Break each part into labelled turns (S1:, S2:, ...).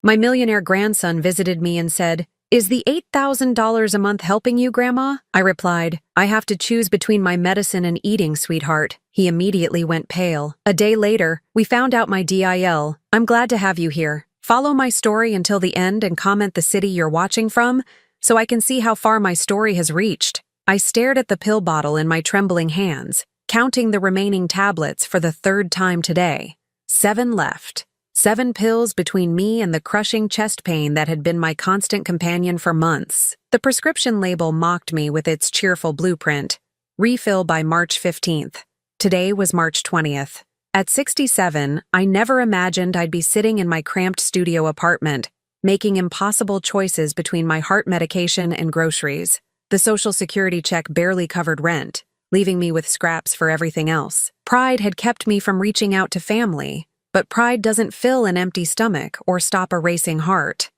S1: My millionaire grandson visited me and said, "Is the $8,000 a month helping you, Grandma?" I replied, "I have to choose between my medicine and eating, sweetheart." He immediately went pale. A day later, we found out my DIL. I'm glad to have you here. Follow my story until the end and comment the city you're watching from, so I can see how far my story has reached. I stared at the pill bottle in my trembling hands, counting the remaining tablets for the third time today. 7 left. 7 pills between me and the crushing chest pain that had been my constant companion for months. The prescription label mocked me with its cheerful blueprint. Refill by March 15th. Today was March 20th. At 67, I never imagined I'd be sitting in my cramped studio apartment, making impossible choices between my heart medication and groceries. The Social Security check barely covered rent, leaving me with scraps for everything else. Pride had kept me from reaching out to family, but pride doesn't fill an empty stomach or stop a racing heart.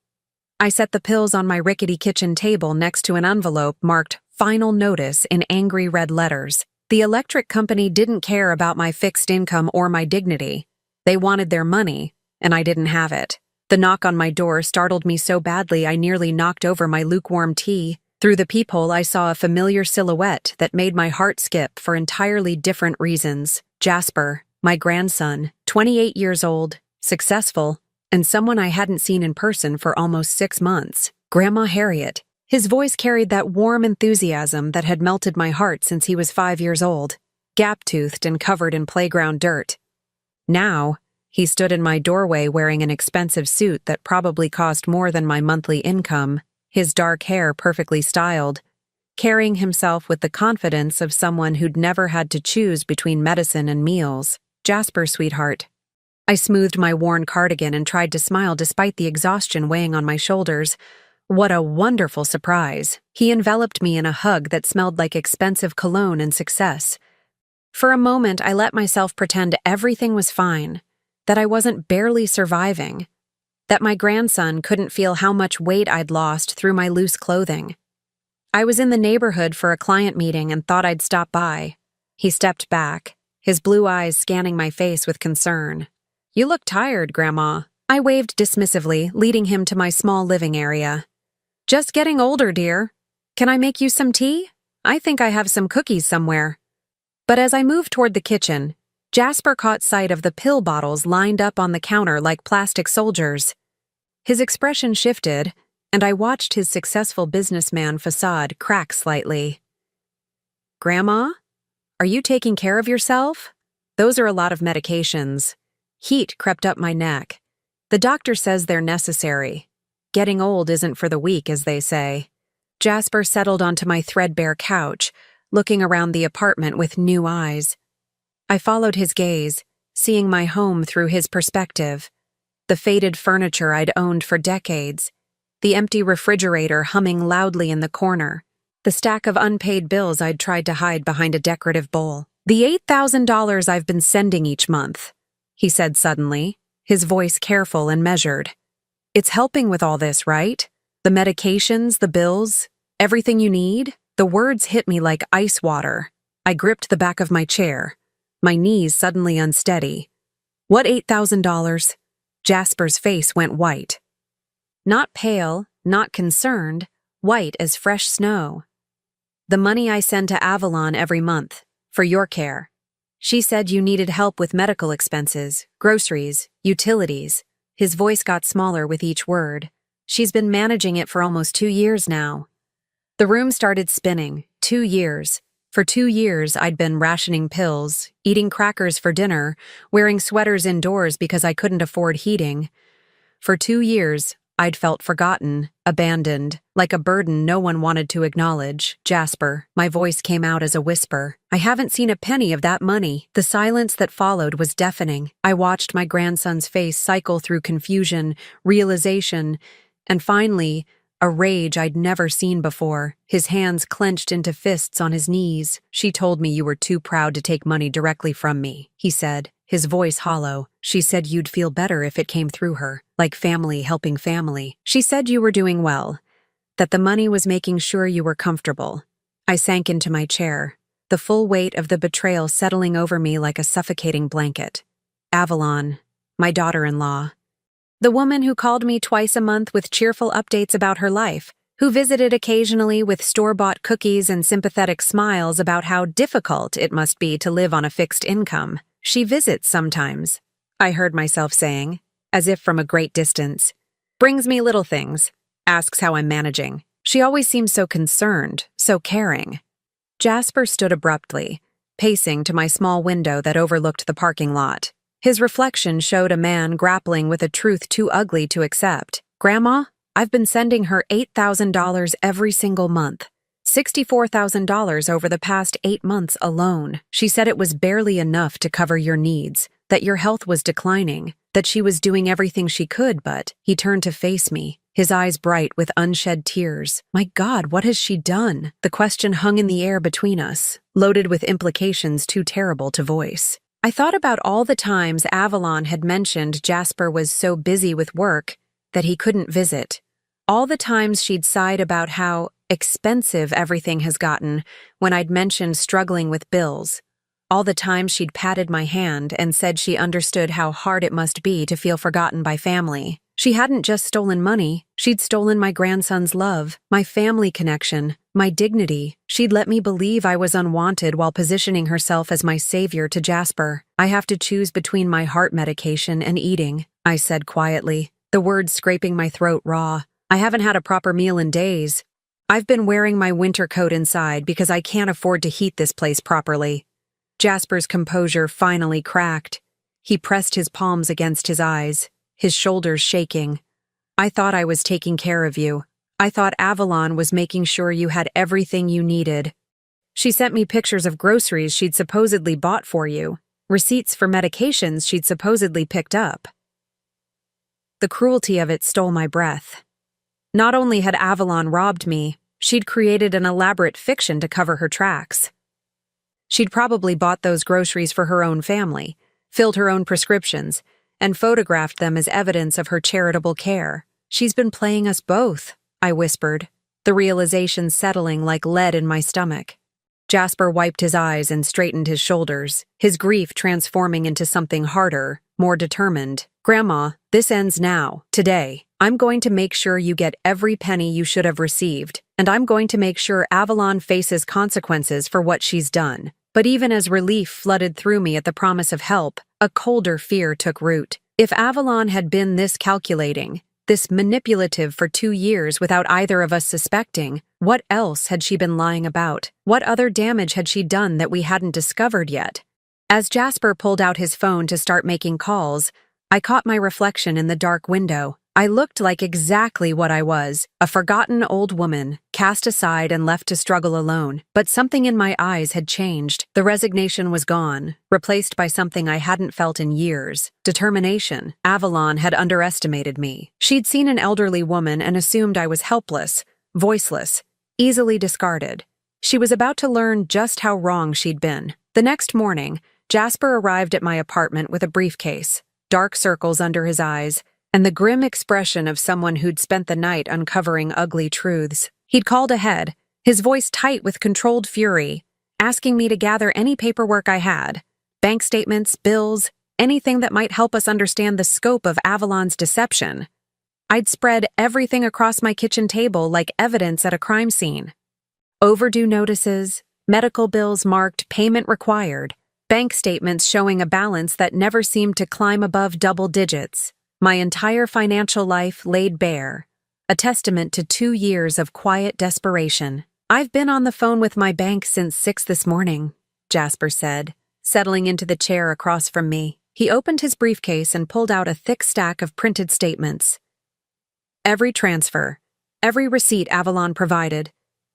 S1: I set the pills on my rickety kitchen table next to an envelope marked "Final Notice" in angry red letters. The electric company didn't care about my fixed income or my dignity. They wanted their money, and I didn't have it. The knock on my door startled me so badly I nearly knocked over my lukewarm tea. Through the peephole, I saw a familiar silhouette that made my heart skip for entirely different reasons. Jasper, my grandson, 28 years old, successful, and someone I hadn't seen in person for almost 6 months. Grandma Harriet. His voice carried that warm enthusiasm that had melted my heart since he was 5 years old, gap-toothed and covered in playground dirt. Now, he stood in my doorway wearing an expensive suit that probably cost more than my monthly income, his dark hair perfectly styled, carrying himself with the confidence of someone who'd never had to choose between medicine and meals. "Jasper, sweetheart." I smoothed my worn cardigan and tried to smile despite the exhaustion weighing on my shoulders. What a wonderful surprise. He enveloped me in a hug that smelled like expensive cologne and success. For a moment, I let myself pretend everything was fine, that I wasn't barely surviving, that my grandson couldn't feel how much weight I'd lost through my loose clothing. I was in the neighborhood for a client meeting and thought I'd stop by. He stepped back, his blue eyes scanning my face with concern. "You look tired, Grandma." I waved dismissively, leading him to my small living area. "Just getting older, dear. Can I make you some tea? I think I have some cookies somewhere." But as I moved toward the kitchen, Jasper caught sight of the pill bottles lined up on the counter like plastic soldiers. His expression shifted, and I watched his successful businessman facade crack slightly. "Grandma, are you taking care of yourself? Those are a lot of medications." Heat crept up my neck. "The doctor says they're necessary. Getting old isn't for the weak, as they say." Jasper settled onto my threadbare couch, looking around the apartment with new eyes. I followed his gaze, seeing my home through his perspective. The faded furniture I'd owned for decades, the empty refrigerator humming loudly in the corner, the stack of unpaid bills I'd tried to hide behind a decorative bowl. "The $8,000 I've been sending each month," he said suddenly, his voice careful and measured. "It's helping with all this, right? The medications, the bills, everything you need?" The words hit me like ice water. I gripped the back of my chair, my knees suddenly unsteady. "What $8,000? Jasper's face went white. Not pale, not concerned, white as fresh snow. "The money I send to Avalon every month, for your care. She said you needed help with medical expenses, groceries, utilities." His voice got smaller with each word. "She's been managing it for almost 2 years now." The room started spinning. 2 years. For 2 years, I'd been rationing pills, eating crackers for dinner, wearing sweaters indoors because I couldn't afford heating. For 2 years, I'd felt forgotten, abandoned, like a burden no one wanted to acknowledge. "Jasper," my voice came out as a whisper. "I haven't seen a penny of that money." The silence that followed was deafening. I watched my grandson's face cycle through confusion, realization, and finally, a rage I'd never seen before. His hands clenched into fists on his knees. "She told me you were too proud to take money directly from me," he said, his voice hollow. "She said you'd feel better if it came through her, like family helping family. She said you were doing well, that the money was making sure you were comfortable." I sank into my chair, the full weight of the betrayal settling over me like a suffocating blanket. Avalon, my daughter-in-law. The woman who called me twice a month with cheerful updates about her life, who visited occasionally with store-bought cookies and sympathetic smiles about how difficult it must be to live on a fixed income. She visits sometimes, I heard myself saying, as if from a great distance. Brings me little things, asks how I'm managing. She always seems so concerned, so caring. Jasper stood abruptly, pacing to my small window that overlooked the parking lot. His reflection showed a man grappling with a truth too ugly to accept. Grandma, I've been sending her $8,000 every single month. $64,000 over the past 8 months alone. She said it was barely enough to cover your needs, that your health was declining, that she was doing everything she could, but he turned to face me, his eyes bright with unshed tears. My God, what has she done? The question hung in the air between us, loaded with implications too terrible to voice. I thought about all the times Avalon had mentioned Jasper was so busy with work that he couldn't visit. All the times she'd sighed about how expensive everything has gotten when I'd mentioned struggling with bills. All the times she'd patted my hand and said she understood how hard it must be to feel forgotten by family. She hadn't just stolen money, she'd stolen my grandson's love, my family connection, my dignity. She'd let me believe I was unwanted while positioning herself as my savior to Jasper. I have to choose between my heart medication and eating, I said quietly, the words scraping my throat raw. I haven't had a proper meal in days. I've been wearing my winter coat inside because I can't afford to heat this place properly. Jasper's composure finally cracked. He pressed his palms against his eyes, his shoulders shaking. I thought I was taking care of you. I thought Avalon was making sure you had everything you needed. She sent me pictures of groceries she'd supposedly bought for you, receipts for medications she'd supposedly picked up. The cruelty of it stole my breath. Not only had Avalon robbed me, she'd created an elaborate fiction to cover her tracks. She'd probably bought those groceries for her own family, filled her own prescriptions, and photographed them as evidence of her charitable care. She's been playing us both, I whispered, the realization settling like lead in my stomach. Jasper wiped his eyes and straightened his shoulders, his grief transforming into something harder, more determined. Grandma, this ends now, today. I'm going to make sure you get every penny you should have received, and I'm going to make sure Avalon faces consequences for what she's done. But even as relief flooded through me at the promise of help, a colder fear took root. If Avalon had been this calculating, this manipulative for 2 years without either of us suspecting, what else had she been lying about? What other damage had she done that we hadn't discovered yet? As Jasper pulled out his phone to start making calls, I caught my reflection in the dark window. I looked like exactly what I was, a forgotten old woman, cast aside and left to struggle alone. But something in my eyes had changed. The resignation was gone, replaced by something I hadn't felt in years. Determination. Avalon had underestimated me. She'd seen an elderly woman and assumed I was helpless, voiceless, easily discarded. She was about to learn just how wrong she'd been. The next morning, Jasper arrived at my apartment with a briefcase, dark circles under his eyes, and the grim expression of someone who'd spent the night uncovering ugly truths. He'd called ahead, his voice tight with controlled fury, asking me to gather any paperwork I had, bank statements, bills, anything that might help us understand the scope of Avalon's deception. I'd spread everything across my kitchen table like evidence at a crime scene. Overdue notices, medical bills marked payment required, bank statements showing a balance that never seemed to climb above double digits. My entire financial life laid bare, a testament to 2 years of quiet desperation. I've been on the phone with my bank since 6 this morning, Jasper said, settling into the chair across from me. He opened his briefcase and pulled out a thick stack of printed statements. Every transfer, every receipt Avalon provided,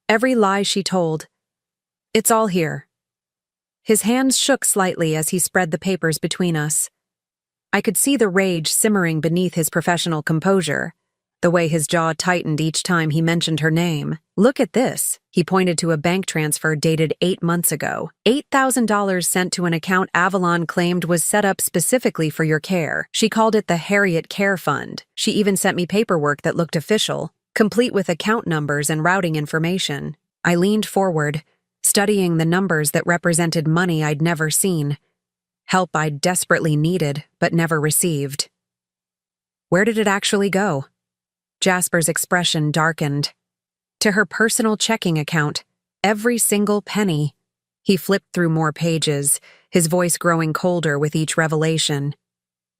S1: every lie she told. It's all here. His hands shook slightly as he spread the papers between us. I could see the rage simmering beneath his professional composure, the way his jaw tightened each time he mentioned her name. Look at this. He pointed to a bank transfer dated 8 months ago. $8,000 sent to an account Avalon claimed was set up specifically for your care. She called it the Harriet Care Fund. She even sent me paperwork that looked official, complete with account numbers and routing information. I leaned forward, studying the numbers that represented money I'd never seen. Help I'd desperately needed, but never received. Where did it actually go? Jasper's expression darkened. To her personal checking account, every single penny. He flipped through more pages, his voice growing colder with each revelation.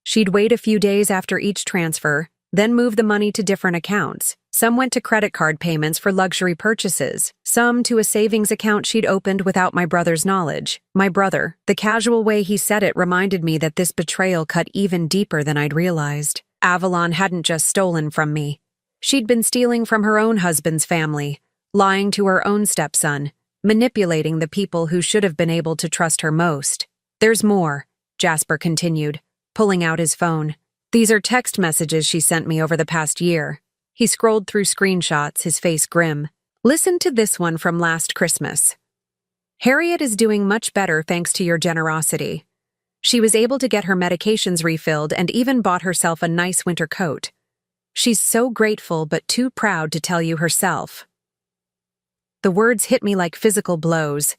S1: She'd wait a few days after each transfer, then move the money to different accounts. Some went to credit card payments for luxury purchases, some to a savings account she'd opened without my brother's knowledge. My brother, the casual way he said it reminded me that this betrayal cut even deeper than I'd realized. Avalon hadn't just stolen from me. She'd been stealing from her own husband's family, lying to her own stepson, manipulating the people who should have been able to trust her most. There's more, Jasper continued, pulling out his phone. These are text messages she sent me over the past year. He scrolled through screenshots, his face grim. Listen to this one from last Christmas. Harriet is doing much better thanks to your generosity. She was able to get her medications refilled and even bought herself a nice winter coat. She's so grateful but too proud to tell you herself. The words hit me like physical blows.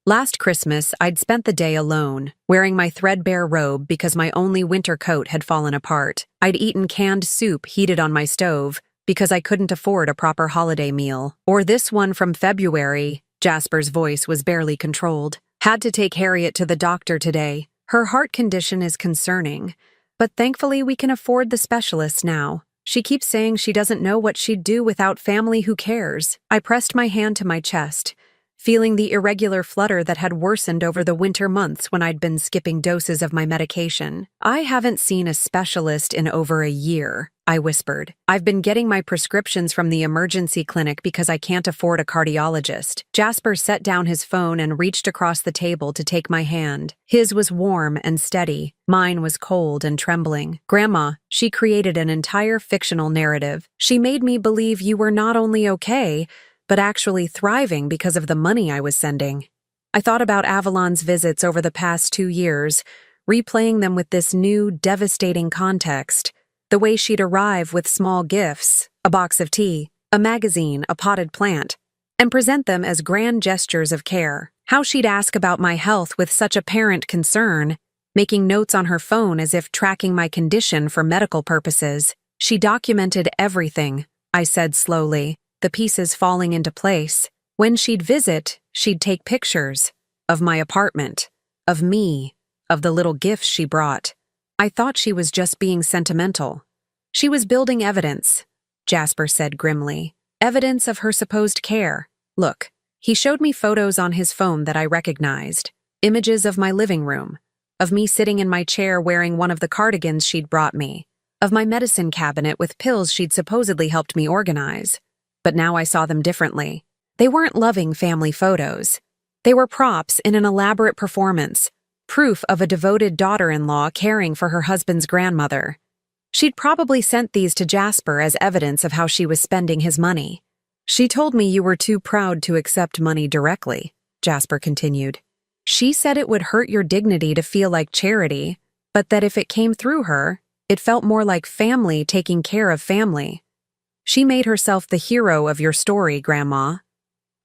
S1: Last Christmas, I'd spent the day alone, wearing my threadbare robe because my only winter coat had fallen apart. I'd eaten canned soup heated on my stove because I couldn't afford a proper holiday meal. Or this one from February, Jasper's voice was barely controlled. Had to take Harriet to the doctor today. Her heart condition is concerning, but thankfully we can afford the specialist now. She keeps saying she doesn't know what she'd do without family who cares. I pressed my hand to my chest, feeling the irregular flutter that had worsened over the winter months when I'd been skipping doses of my medication. I haven't seen a specialist in over a year, I whispered. I've been getting my prescriptions from the emergency clinic because I can't afford a cardiologist. Jasper set down his phone and reached across the table to take my hand. His was warm and steady. Mine was cold and trembling. Grandma, she created an entire fictional narrative. She made me believe you were not only okay, but actually thriving because of the money I was sending. I thought about Avalon's visits over the past 2 years, replaying them with this new, devastating context. The way she'd arrive with small gifts, a box of tea, a magazine, a potted plant, and present them as grand gestures of care. How she'd ask about my health with such apparent concern, making notes on her phone as if tracking my condition for medical purposes. She documented everything, I said slowly, the pieces falling into place. When she'd visit, she'd take pictures of my apartment, of me, of the little gifts she brought. I thought she was just being sentimental. She was building evidence, Jasper said grimly. Evidence of her supposed care. Look, he showed me photos on his phone that I recognized. Images of my living room, of me sitting in my chair wearing one of the cardigans she'd brought me, of my medicine cabinet with pills she'd supposedly helped me organize. But now I saw them differently. They weren't loving family photos. They were props in an elaborate performance, proof of a devoted daughter-in-law caring for her husband's grandmother. She'd probably sent these to Jasper as evidence of how she was spending his money. She told me you were too proud to accept money directly, Jasper continued. She said it would hurt your dignity to feel like charity, but that if it came through her, it felt more like family taking care of family. She made herself the hero of your story, Grandma.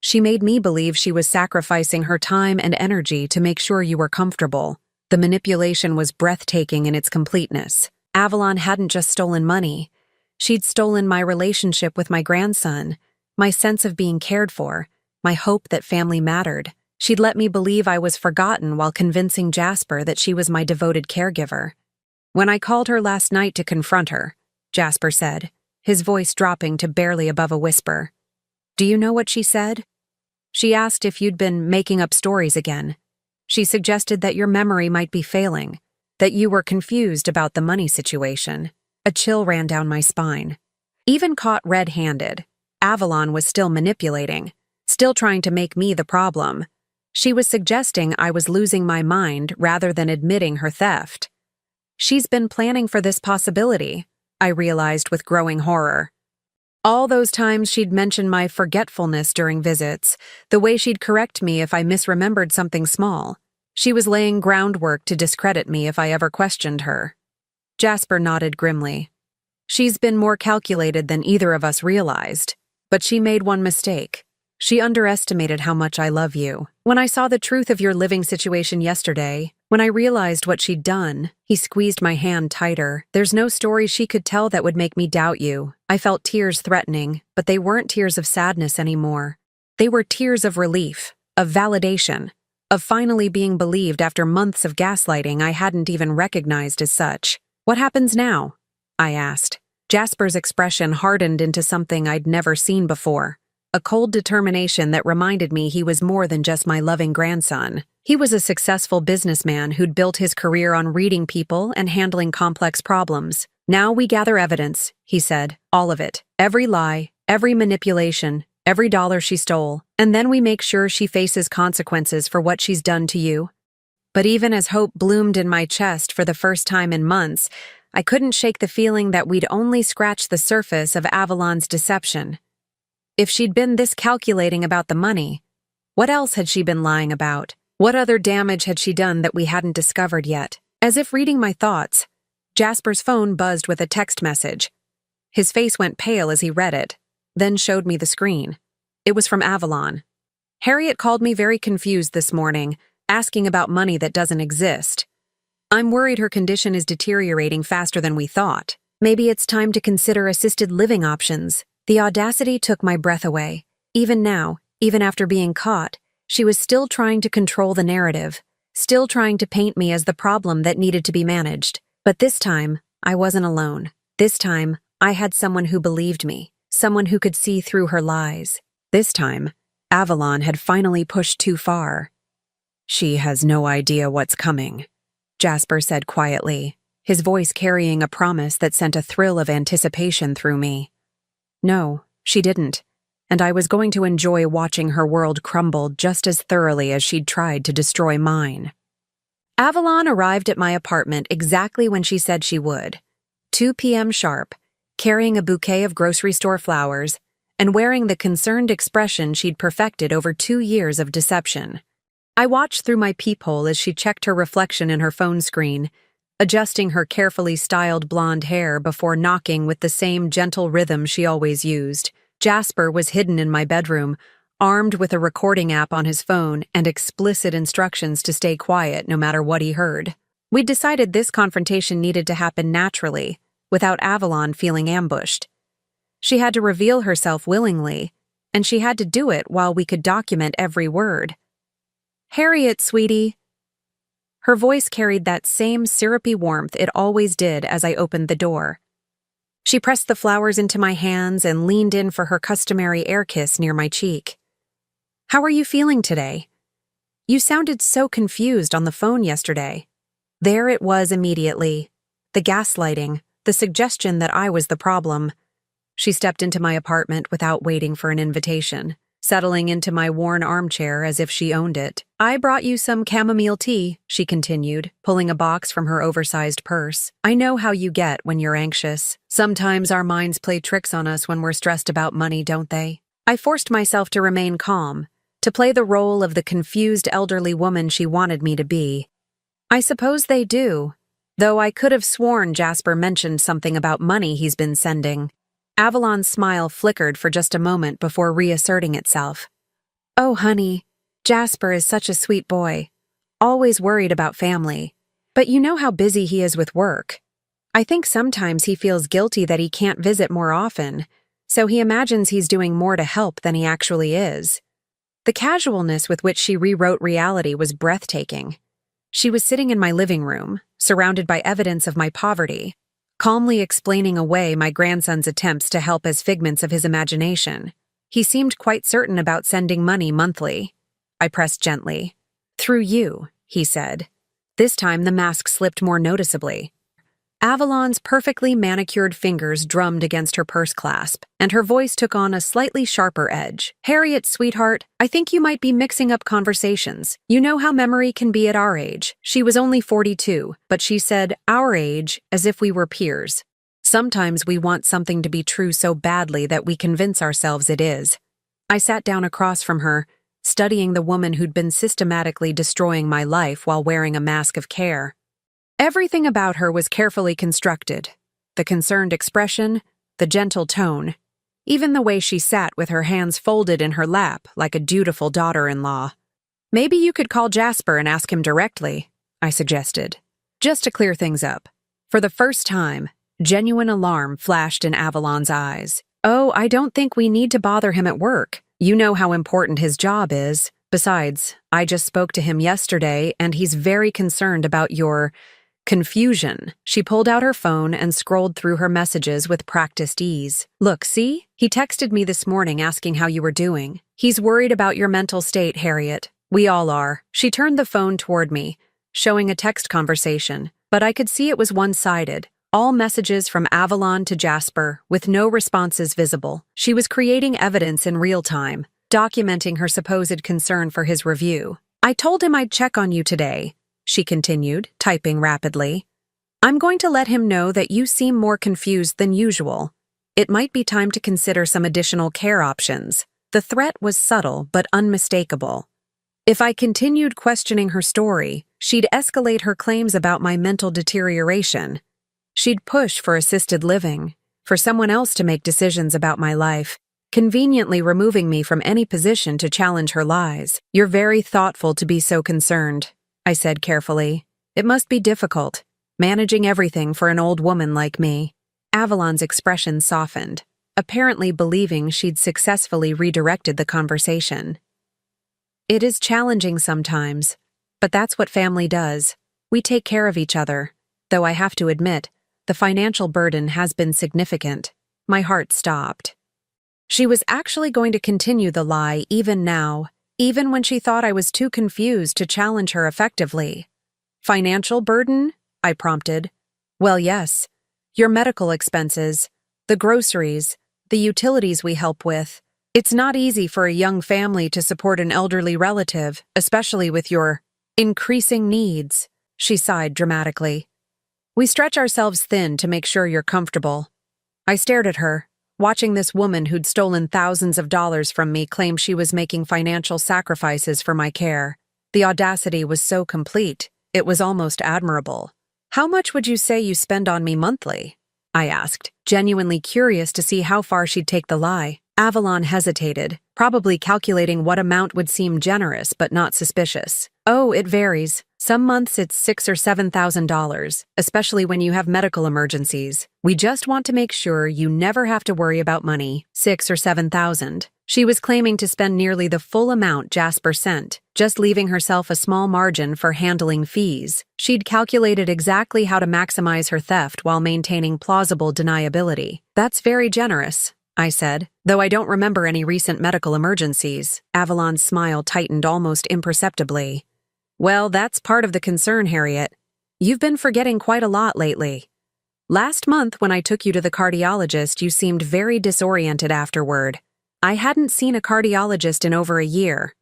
S1: She made me believe she was sacrificing her time and energy to make sure you were comfortable. The manipulation was breathtaking in its completeness. Avalon hadn't just stolen money. She'd stolen my relationship with my grandson, my sense of being cared for, my hope that family mattered. She'd let me believe I was forgotten while convincing Jasper that she was my devoted caregiver. When I called her last night to confront her, Jasper said, his voice dropping to barely above a whisper. Do you know what she said? She asked if you'd been making up stories again. She suggested that your memory might be failing, that you were confused about the money situation. A chill ran down my spine. Even caught red-handed, Avalon was still manipulating, still trying to make me the problem. She was suggesting I was losing my mind rather than admitting her theft. She's been planning for this possibility, I realized with growing horror. All those times she'd mention my forgetfulness during visits, the way she'd correct me if I misremembered something small. She was laying groundwork to discredit me if I ever questioned her. Jasper nodded grimly. She's been more calculated than either of us realized, but she made one mistake. She underestimated how much I love you. When I saw the truth of your living situation yesterday, when I realized what she'd done, he squeezed my hand tighter. There's no story she could tell that would make me doubt you. I felt tears threatening, but they weren't tears of sadness anymore. They were tears of relief, of validation, of finally being believed after months of gaslighting I hadn't even recognized as such. What happens now? I asked. Jasper's expression hardened into something I'd never seen before. A cold determination that reminded me he was more than just my loving grandson. He was a successful businessman who'd built his career on reading people and handling complex problems. Now we gather evidence, he said, all of it. Every lie, every manipulation, every dollar she stole, and then we make sure she faces consequences for what she's done to you. But even as hope bloomed in my chest for the first time in months, I couldn't shake the feeling that we'd only scratched the surface of Avalon's deception. If she'd been this calculating about the money, what else had she been lying about? What other damage had she done that we hadn't discovered yet? As if reading my thoughts, Jasper's phone buzzed with a text message. His face went pale as he read it, then showed me the screen. It was from Avalon. Harriet called me very confused this morning, asking about money that doesn't exist. I'm worried her condition is deteriorating faster than we thought. Maybe it's time to consider assisted living options. The audacity took my breath away. Even now, even after being caught, she was still trying to control the narrative, still trying to paint me as the problem that needed to be managed. But this time, I wasn't alone. This time, I had someone who believed me, someone who could see through her lies. This time, Avalon had finally pushed too far. She has no idea what's coming, Jasper said quietly, his voice carrying a promise that sent a thrill of anticipation through me. No, she didn't, and I was going to enjoy watching her world crumble just as thoroughly as she'd tried to destroy mine. Avalon arrived at my apartment exactly when she said she would, 2 p.m. sharp, carrying a bouquet of grocery store flowers and wearing the concerned expression she'd perfected over 2 years of deception. I watched through my peephole as she checked her reflection in her phone screen, adjusting her carefully styled blonde hair before knocking with the same gentle rhythm she always used. Jasper was hidden in my bedroom, armed with a recording app on his phone and explicit instructions to stay quiet no matter what he heard. We'd decided this confrontation needed to happen naturally, without Avalon feeling ambushed. She had to reveal herself willingly, and she had to do it while we could document every word. "Harriet, sweetie." Her voice carried that same syrupy warmth it always did as I opened the door. She pressed the flowers into my hands and leaned in for her customary air kiss near my cheek. "How are you feeling today? You sounded so confused on the phone yesterday." There it was immediately. The gaslighting, the suggestion that I was the problem. She stepped into my apartment without waiting for an invitation, settling into my worn armchair as if she owned it. "I brought you some chamomile tea," she continued, pulling a box from her oversized purse. "I know how you get when you're anxious. Sometimes our minds play tricks on us when we're stressed about money, don't they?" I forced myself to remain calm, to play the role of the confused elderly woman she wanted me to be. "I suppose they do, though I could have sworn Jasper mentioned something about money he's been sending." Avalon's smile flickered for just a moment before reasserting itself. "Oh, honey, Jasper is such a sweet boy, always worried about family. But you know how busy he is with work. I think sometimes he feels guilty that he can't visit more often, so he imagines he's doing more to help than he actually is." The casualness with which she rewrote reality was breathtaking. She was sitting in my living room, surrounded by evidence of my poverty, calmly explaining away my grandson's attempts to help as figments of his imagination. He seemed quite certain about sending money monthly. I pressed gently. "Through you," he said. This time the mask slipped more noticeably. Avalon's perfectly manicured fingers drummed against her purse clasp, and her voice took on a slightly sharper edge. "Harriet, sweetheart, I think you might be mixing up conversations. You know how memory can be at our age." She was only 42, but she said "our age" as if we were peers. Sometimes we want something to be true so badly that we convince ourselves it is. I sat down across from her, studying the woman who'd been systematically destroying my life while wearing a mask of care. Everything about her was carefully constructed. The concerned expression, the gentle tone. even the way she sat with her hands folded in her lap like a dutiful daughter-in-law. Maybe you could call Jasper and ask him directly, I suggested, just to clear things up. For the first time, genuine alarm flashed in Avalon's eyes. Oh, I don't think we need to bother him at work. You know how important his job is. Besides, I just spoke to him yesterday, and he's very concerned about your confusion. She pulled out her phone and scrolled through her messages with practiced ease. Look, see? He texted me this morning asking how you were doing. He's worried about your mental state, Harriet. We all are. She turned the phone toward me, showing a text conversation, but I could see it was one-sided. All messages from Avalon to Jasper, with no responses visible. She was creating evidence in real time, documenting her supposed concern for his review. I told him I'd check on you today, she continued, typing rapidly. I'm going to let him know that you seem more confused than usual. It might be time to consider some additional care options. The threat was subtle but unmistakable. If I continued questioning her story, she'd escalate her claims about my mental deterioration. She'd push for assisted living, for someone else to make decisions about my life, conveniently removing me from any position to challenge her lies. You're very thoughtful to be so concerned, I said carefully. It must be difficult, managing everything for an old woman like me. Avalon's expression softened, apparently believing she'd successfully redirected the conversation. It is challenging sometimes, but that's what family does. We take care of each other, though I have to admit, the financial burden has been significant. My heart stopped. She was actually going to continue the lie even now, even when she thought I was too confused to challenge her effectively. Financial burden? I prompted. Well, yes. Your medical expenses, the groceries, the utilities we help with. It's not easy for a young family to support an elderly relative, especially with your increasing needs, she sighed dramatically. We stretch ourselves thin to make sure you're comfortable. I stared at her, watching this woman who'd stolen thousands of dollars from me claim she was making financial sacrifices for my care. The audacity was so complete, it was almost admirable. How much would you say you spend on me monthly? I asked, genuinely curious to see how far she'd take the lie. Avalon hesitated, probably calculating what amount would seem generous but not suspicious. Oh, it varies. Some months it's $6,000 or $7,000, especially when you have medical emergencies. We just want to make sure you never have to worry about money. $6,000 or $7,000. She was claiming to spend nearly the full amount Jasper sent, just leaving herself a small margin for handling fees. She'd calculated exactly how to maximize her theft while maintaining plausible deniability. That's very generous, I said, though I don't remember any recent medical emergencies. Avalon's smile tightened almost imperceptibly. Well, that's part of the concern, Harriet. You've been forgetting quite a lot lately. Last month, when I took you to the cardiologist, you seemed very disoriented afterward. I hadn't seen a cardiologist in over a year.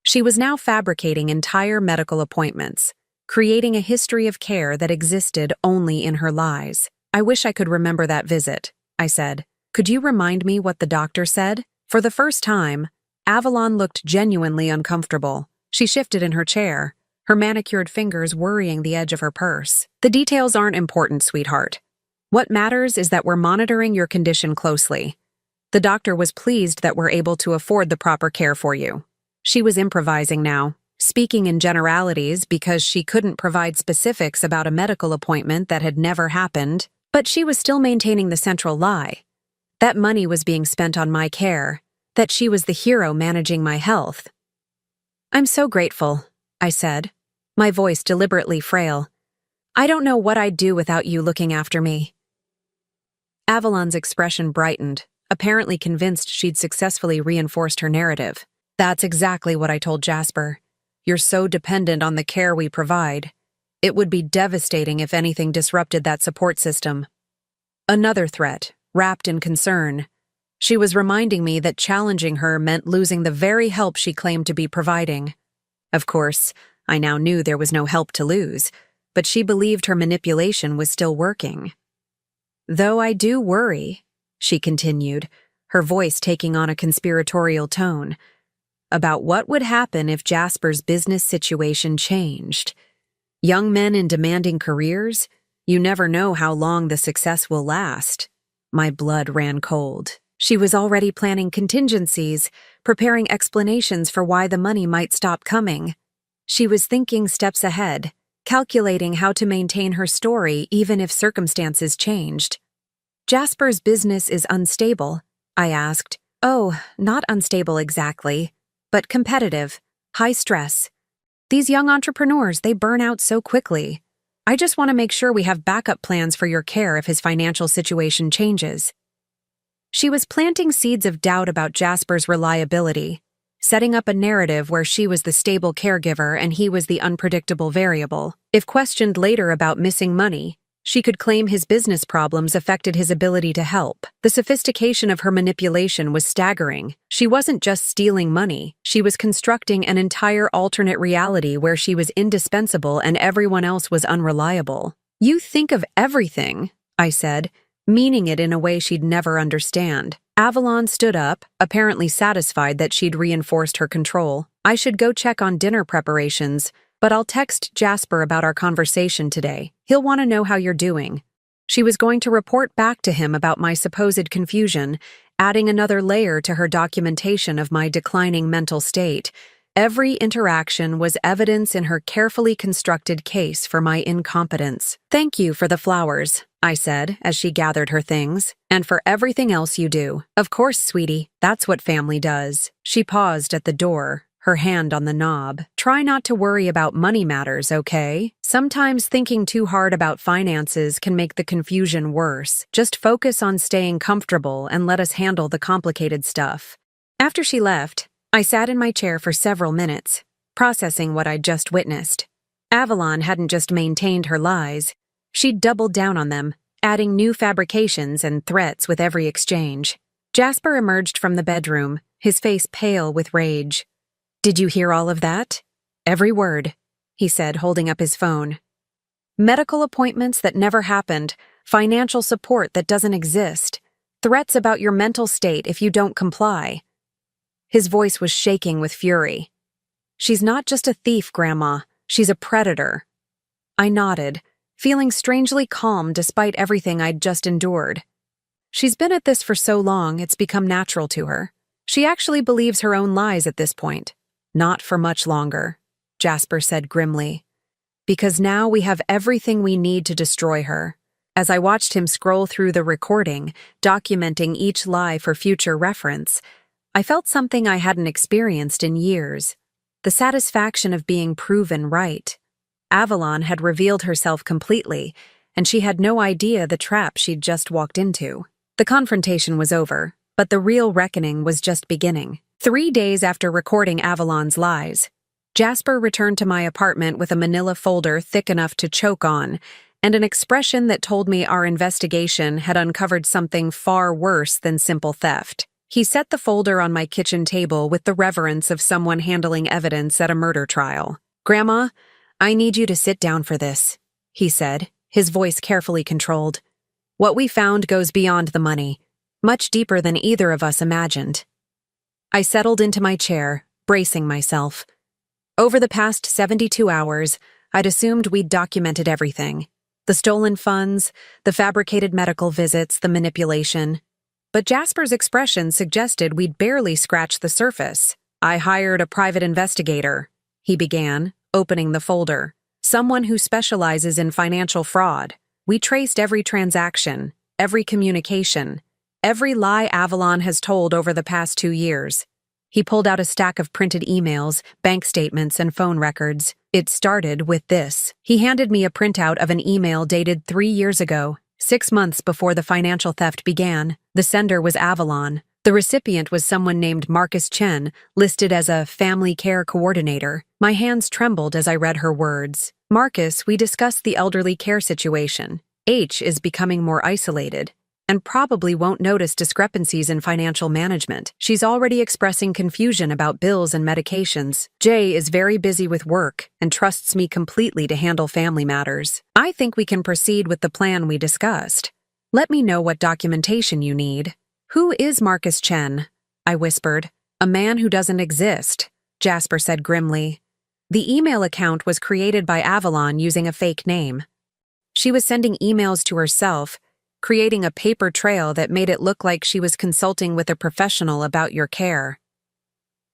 S1: She was now fabricating entire medical appointments, creating a history of care that existed only in her lies. I wish I could remember that visit, I said. Could you remind me what the doctor said? For the first time, Avalon looked genuinely uncomfortable. She shifted in her chair, her manicured fingers worrying the edge of her purse. The details aren't important, sweetheart. What matters is that we're monitoring your condition closely. The doctor was pleased that we're able to afford the proper care for you. She was improvising now, speaking in generalities because she couldn't provide specifics about a medical appointment that had never happened, but she was still maintaining the central lie. That money was being spent on my care, that she was the hero managing my health. I'm so grateful, I said, my voice deliberately frail. I don't know what I'd do without you looking after me. Avalon's expression brightened, apparently convinced she'd successfully reinforced her narrative. That's exactly what I told Jasper. You're so dependent on the care we provide. It would be devastating if anything disrupted that support system. Another threat, wrapped in concern. She was reminding me that challenging her meant losing the very help she claimed to be providing. Of course, I now knew there was no help to lose, but she believed her manipulation was still working. Though I do worry, she continued, her voice taking on a conspiratorial tone, about what would happen if Jasper's business situation changed. Young men in demanding careers, you never know how long the success will last. My blood ran cold. She was already planning contingencies, preparing explanations for why the money might stop coming. She was thinking steps ahead, calculating how to maintain her story even if circumstances changed. "Jasper's business is unstable?" I asked. "Oh, not unstable exactly, but competitive, high stress. These young entrepreneurs, they burn out so quickly. I just want to make sure we have backup plans for your care if his financial situation changes." She was planting seeds of doubt about Jasper's reliability, setting up a narrative where she was the stable caregiver and he was the unpredictable variable. If questioned later about missing money, she could claim his business problems affected his ability to help. The sophistication of her manipulation was staggering. She wasn't just stealing money, she was constructing an entire alternate reality where she was indispensable and everyone else was unreliable. "You think of everything," I said, meaning it in a way she'd never understand. Avalon stood up, apparently satisfied that she'd reinforced her control. "I should go check on dinner preparations, but I'll text Jasper about our conversation today. He'll want to know how you're doing." She was going to report back to him about my supposed confusion, adding another layer to her documentation of my declining mental state. Every interaction was evidence in her carefully constructed case for my incompetence. "Thank you for the flowers," I said as she gathered her things, "and for everything else you do." "Of course, sweetie, that's what family does." She paused at the door, her hand on the knob. "Try not to worry about money matters, okay? Sometimes thinking too hard about finances can make the confusion worse. Just focus on staying comfortable and let us handle the complicated stuff." After she left, I sat in my chair for several minutes, processing what I'd just witnessed. Avalon hadn't just maintained her lies, she'd doubled down on them, adding new fabrications and threats with every exchange. Jasper emerged from the bedroom, his face pale with rage. "Did you hear all of that?" "Every word," he said, holding up his phone. "Medical appointments that never happened, financial support that doesn't exist, threats about your mental state if you don't comply." His voice was shaking with fury. "She's not just a thief, Grandma. She's a predator." I nodded, feeling strangely calm despite everything I'd just endured. She's been at this for so long, it's become natural to her. She actually believes her own lies at this point. "Not for much longer," Jasper said grimly. "Because now we have everything we need to destroy her." As I watched him scroll through the recording, documenting each lie for future reference, I felt something I hadn't experienced in years. The satisfaction of being proven right. Avalon had revealed herself completely, and she had no idea the trap she'd just walked into. The confrontation was over, but the real reckoning was just beginning. 3 days after recording Avalon's lies, Jasper returned to my apartment with a manila folder thick enough to choke on, and an expression that told me our investigation had uncovered something far worse than simple theft. He set the folder on my kitchen table with the reverence of someone handling evidence at a murder trial. "Grandma, I need you to sit down for this," he said, his voice carefully controlled. "What we found goes beyond the money, much deeper than either of us imagined." I settled into my chair, bracing myself. Over the past 72 hours, I'd assumed we'd documented everything. The stolen funds, the fabricated medical visits, the manipulation. But Jasper's expression suggested we'd barely scratched the surface. "I hired a private investigator," he began, opening the folder. "Someone who specializes in financial fraud. We traced every transaction, every communication, every lie Avalon has told over the past 2 years." He pulled out a stack of printed emails, bank statements, and phone records. "It started with this." He handed me a printout of an email dated 3 years ago, 6 months before the financial theft began. The sender was Avalon. The recipient was someone named Marcus Chen, listed as a family care coordinator. My hands trembled as I read her words. "Marcus, we discussed the elderly care situation. H is becoming more isolated and probably won't notice discrepancies in financial management. She's already expressing confusion about bills and medications. J is very busy with work and trusts me completely to handle family matters. I think we can proceed with the plan we discussed. Let me know what documentation you need." "Who is Marcus Chen?" I whispered. "A man who doesn't exist," Jasper said grimly. The email account was created by Avalon using a fake name. She was sending emails to herself, creating a paper trail that made it look like she was consulting with a professional about your care.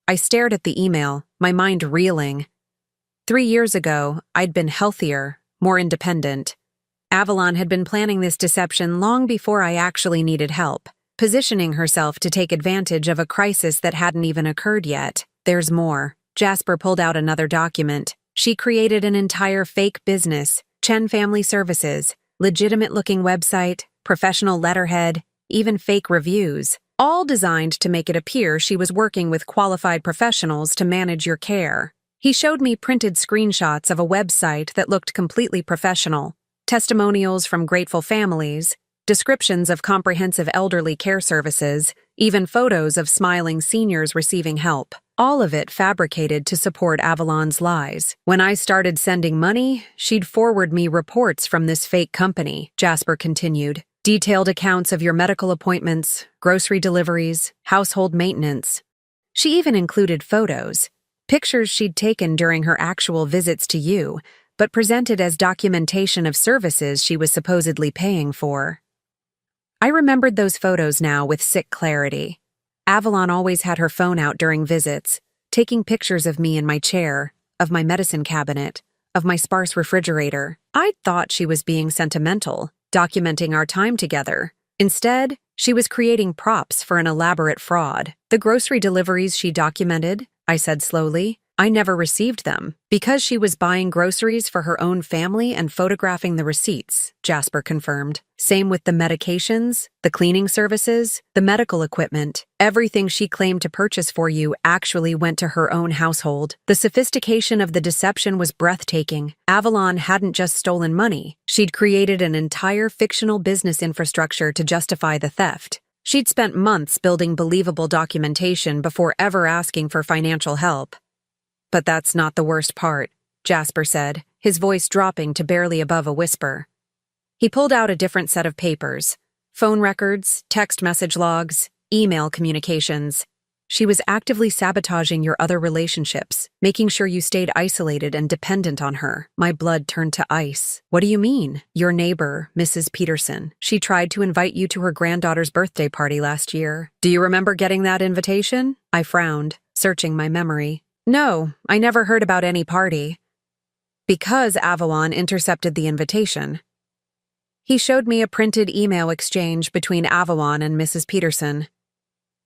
S1: I stared at the email, my mind reeling. 3 years ago, I'd been healthier, more independent. Avalon had been planning this deception long before I actually needed help, positioning herself to take advantage of a crisis that hadn't even occurred yet. There's more. Jasper pulled out another document. She created an entire fake business, Chen Family Services, legitimate-looking website, professional letterhead, even fake reviews, all designed to make it appear she was working with qualified professionals to manage your care. He showed me printed screenshots of a website that looked completely professional, testimonials from grateful families, descriptions of comprehensive elderly care services, even photos of smiling seniors receiving help. All of it fabricated to support Avalon's lies. When I started sending money, she'd forward me reports from this fake company, Jasper continued. Detailed accounts of your medical appointments, grocery deliveries, household maintenance. She even included photos, pictures she'd taken during her actual visits to you, but presented as documentation of services she was supposedly paying for. I remembered those photos now with sick clarity. Avalon always had her phone out during visits, taking pictures of me in my chair, of my medicine cabinet, of my sparse refrigerator. I'd thought she was being sentimental, documenting our time together. Instead, she was creating props for an elaborate fraud. The grocery deliveries she documented, I said slowly, I never received them. Because she was buying groceries for her own family and photographing the receipts, Jasper confirmed. Same with the medications, the cleaning services, the medical equipment. Everything she claimed to purchase for you actually went to her own household. The sophistication of the deception was breathtaking. Avalon hadn't just stolen money. She'd created an entire fictional business infrastructure to justify the theft. She'd spent months building believable documentation before ever asking for financial help. But that's not the worst part, Jasper said, his voice dropping to barely above a whisper. He pulled out a different set of papers, phone records, text message logs, email communications. She was actively sabotaging your other relationships, making sure you stayed isolated and dependent on her. My blood turned to ice. What do you mean? Your neighbor, Mrs. Peterson. She tried to invite you to her granddaughter's birthday party last year. Do you remember getting that invitation? I frowned, searching my memory. No, I never heard about any party. Because Avalon intercepted the invitation. He showed me a printed email exchange between Avalon and Mrs. Peterson.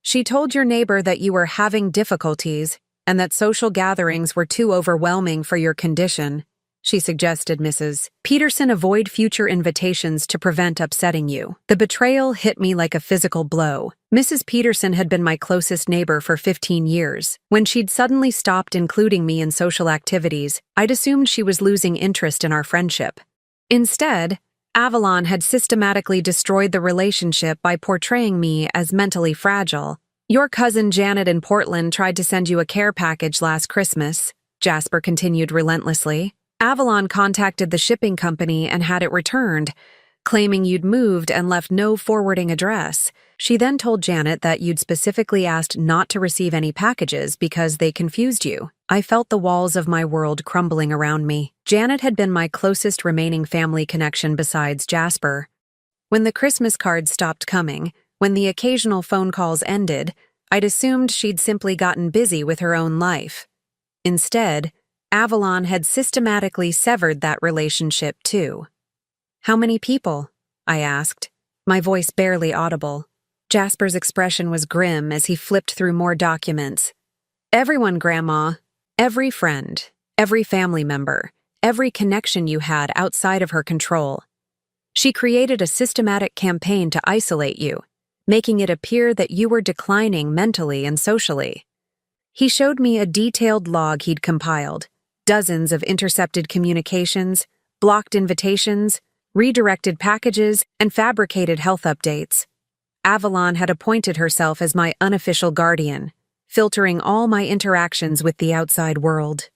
S1: She told your neighbor that you were having difficulties and that social gatherings were too overwhelming for your condition. She suggested Mrs. Peterson avoid future invitations to prevent upsetting you. The betrayal hit me like a physical blow. Mrs. Peterson had been my closest neighbor for 15 years. When she'd suddenly stopped including me in social activities, I'd assumed she was losing interest in our friendship. Instead, Avalon had systematically destroyed the relationship by portraying me as mentally fragile. Your cousin Janet in Portland tried to send you a care package last Christmas, Jasper continued relentlessly. Avalon contacted the shipping company and had it returned, claiming you'd moved and left no forwarding address. She then told Janet that you'd specifically asked not to receive any packages because they confused you. I felt the walls of my world crumbling around me. Janet had been my closest remaining family connection besides Jasper. When the Christmas cards stopped coming, when the occasional phone calls ended, I'd assumed she'd simply gotten busy with her own life. Instead, Avalon had systematically severed that relationship too. How many people? I asked, my voice barely audible. Jasper's expression was grim as he flipped through more documents. Everyone, Grandma. Every friend. Every family member. Every connection you had outside of her control. She created a systematic campaign to isolate you, making it appear that you were declining mentally and socially. He showed me a detailed log he'd compiled, dozens of intercepted communications, blocked invitations, redirected packages, and fabricated health updates. Avalon had appointed herself as my unofficial guardian, filtering all my interactions with the outside world.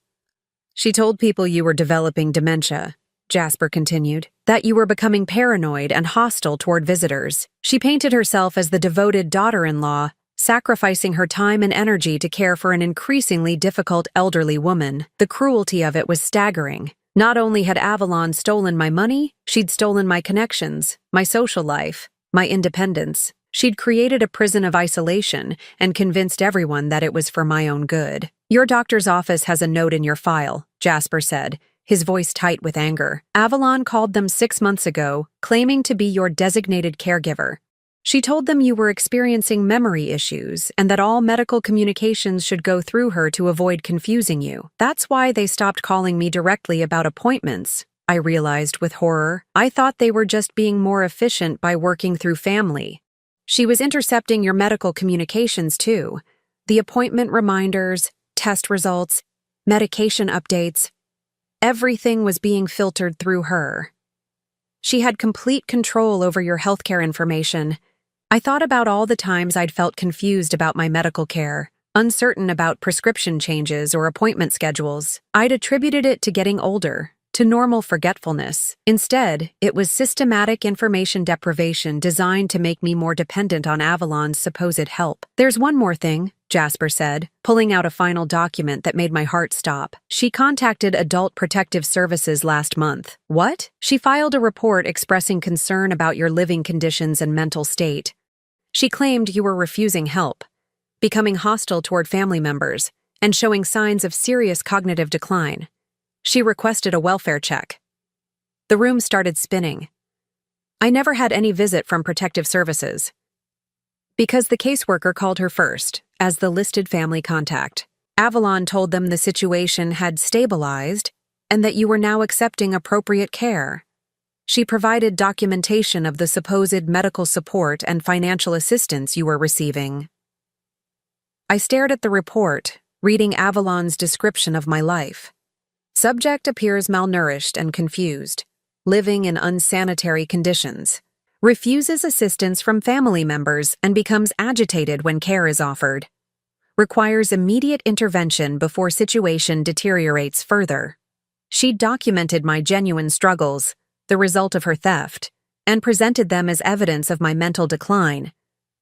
S1: She told people you were developing dementia, Jasper continued, that you were becoming paranoid and hostile toward visitors. She painted herself as the devoted daughter-in-law, sacrificing her time and energy to care for an increasingly difficult elderly woman. The cruelty of it was staggering. Not only had Avalon stolen my money, she'd stolen my connections, my social life, my independence. She'd created a prison of isolation and convinced everyone that it was for my own good. "Your doctor's office has a note in your file," Jasper said, his voice tight with anger. "Avalon called them 6 months ago, claiming to be your designated caregiver. She told them you were experiencing memory issues and that all medical communications should go through her to avoid confusing you. That's why they stopped calling me directly about appointments," I realized with horror. "I thought they were just being more efficient by working through family. She was intercepting your medical communications too. The appointment reminders, test results, medication updates. Everything was being filtered through her. She had complete control over your healthcare information. I thought about all the times I'd felt confused about my medical care, uncertain about prescription changes or appointment schedules. I'd attributed it to getting older, to normal forgetfulness. Instead, it was systematic information deprivation designed to make me more dependent on Avalon's supposed help. "There's one more thing," Jasper said, pulling out a final document that made my heart stop. "She contacted Adult Protective Services last month." "What?" "She filed a report expressing concern about your living conditions and mental state. She claimed you were refusing help, becoming hostile toward family members, and showing signs of serious cognitive decline. She requested a welfare check." The room started spinning. I never had any visit from Protective Services, because the caseworker called her first, as the listed family contact. Avalon told them the situation had stabilized and that you were now accepting appropriate care. She provided documentation of the supposed medical support and financial assistance you were receiving. I stared at the report, reading Avalon's description of my life. Subject appears malnourished and confused, living in unsanitary conditions, refuses assistance from family members and becomes agitated when care is offered, requires immediate intervention before situation deteriorates further. She documented my genuine struggles, the result of her theft, and presented them as evidence of my mental decline.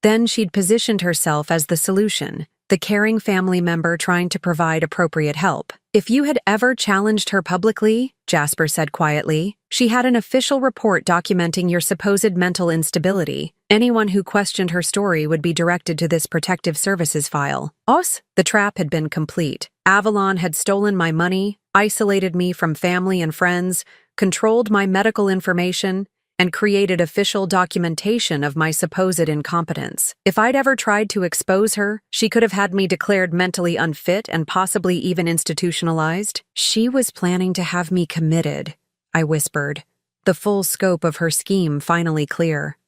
S1: Then she'd positioned herself as the solution, the caring family member trying to provide appropriate help. "If you had ever challenged her publicly," Jasper said quietly, "she had an official report documenting your supposed mental instability. Anyone who questioned her story would be directed to this Protective Services file." The trap had been complete. Avalon had stolen my money, isolated me from family and friends, controlled my medical information, and created official documentation of my supposed incompetence. If I'd ever tried to expose her, she could have had me declared mentally unfit and possibly even institutionalized. "She was planning to have me committed," I whispered, the full scope of her scheme finally clear.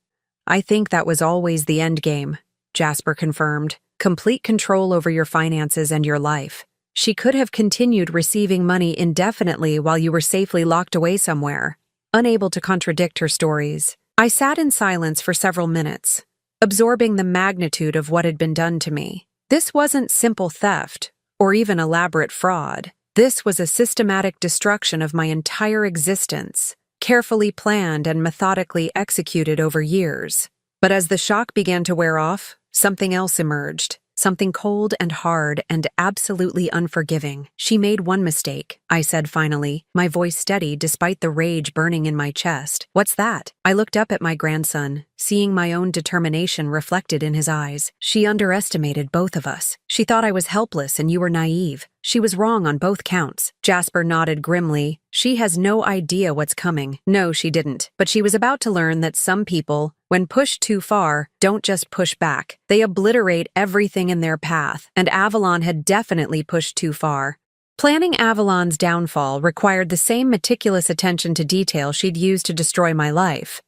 S1: "I think that was always the end game," Jasper confirmed. "Complete control over your finances and your life. She could have continued receiving money indefinitely while you were safely locked away somewhere." Unable to contradict her stories, I sat in silence for several minutes, absorbing the magnitude of what had been done to me. This wasn't simple theft, or even elaborate fraud. This was a systematic destruction of my entire existence, carefully planned and methodically executed over years. But as the shock began to wear off, something else emerged. Something cold and hard and absolutely unforgiving. "She made one mistake," I said finally, my voice steady despite the rage burning in my chest. "What's that?" I looked up at my grandson, seeing my own determination reflected in his eyes. "She underestimated both of us. She thought I was helpless and you were naive. She was wrong on both counts." Jasper nodded grimly. "She has no idea what's coming." "No, she didn't. But she was about to learn that some people, when pushed too far, don't just push back. They obliterate everything in their path, and Avalon had definitely pushed too far. Planning Avalon's downfall required the same meticulous attention to detail she'd used to destroy my life.